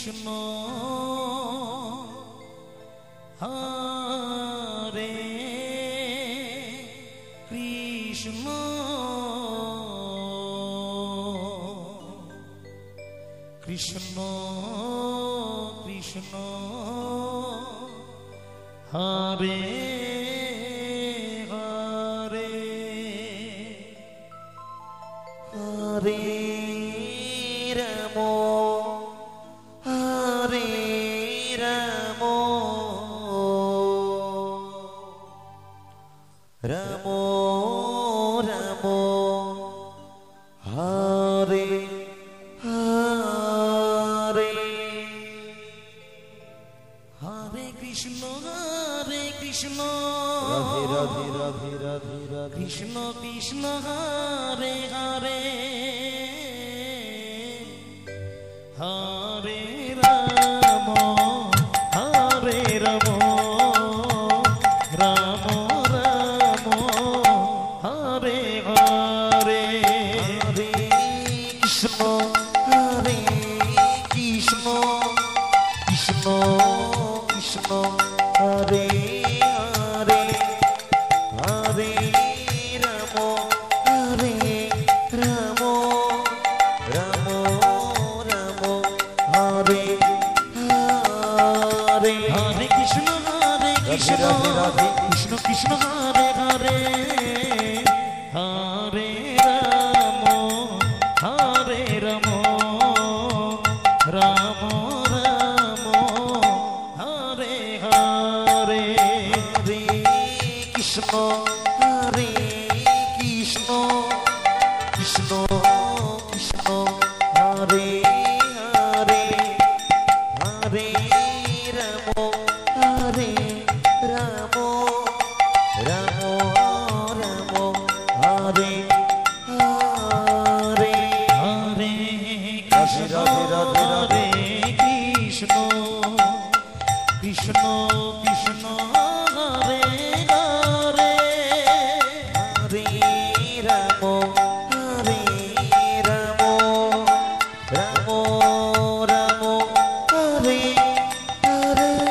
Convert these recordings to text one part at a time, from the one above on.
Krishna Hare Krishna Krishna Krishna Hare Hare Hare Ram Hare Ram Ram Ram Hare Hare Hare Krishna Radhe Radhe Radhe Radhe Radhe Krishna Krishna Hare Hare Hare Ram Hare Ram Ram Ram Hare Hare Hare Krishna Hare Krishna Krishna Krishna Hare Hare Hare Ram Hare Ram Ram Ram Hare Hare Hare Krishna Krishna Krishna Hare Hare Hare Ram Hare Ram Ram Ram Hare Hare Hare Krishna Hare Krishna Krishna Krishna Hare Hare Hare Ram Hare Ram Ram Ram Hare Hare Hare Krishna Hare Krishna Krishna Krishna Hare Hare Hare Ram Hare Ram Ram Ram Hare Hare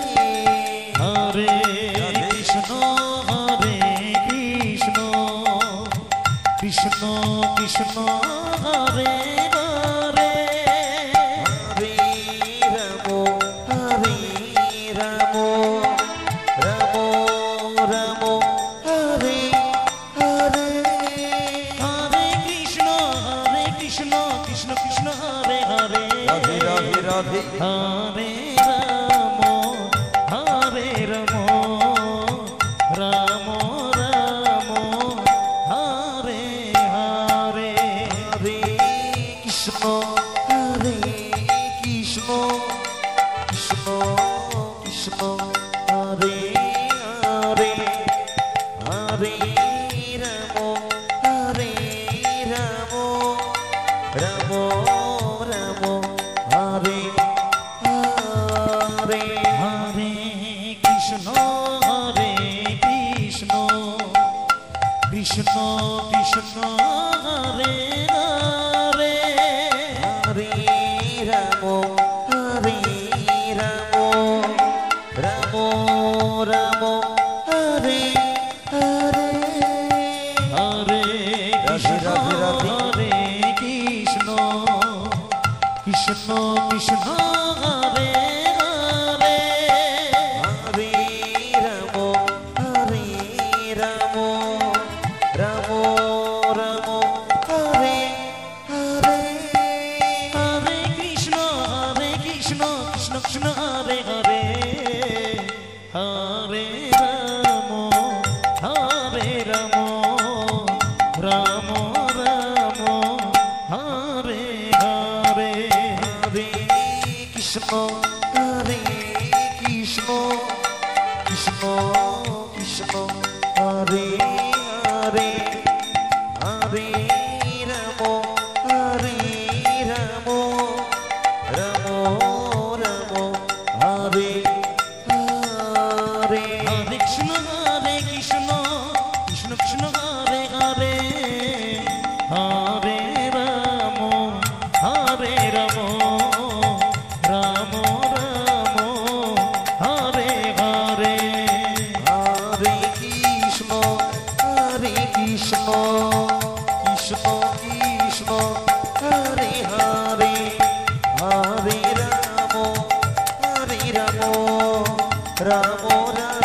Hare Krishna Hare Krishna Krishna Krishna Hare Hare Hare Ram Hare Ram Ram Ram Hare Hare Hare Krishna Krishna Krishna Hare Hare Radhe Radhe Radhe Hare Ram Hare Ram Ram Ram Hare Hare Hare Krishna Hare Krishna Krishna Krishna Hare Hare Hare Ram Hare Ram Ram Ram Hare Hare Hare Krishna Hare Krishna Krishna Krishna Hare Hare Hare Ram Hare Ram Ram Ram Hare Hare Hare Krishna Hare Krishna Krishna Krishna Hare Hare Hare Ram Hare Ram Ram Ram Hare Hare Hare Krishna Krishna Krishna Hare Hare Hare Ram Hare Ram Ram Ram Hare Hare Hare Krishna Hare Krishna Krishna Krishna Hare Hare Hare Ram Hare Ram Ram Ram Hare Hare Hare Krishna Krishna Krishna Hare Hare Hare Ram Ram Ram Ram Ram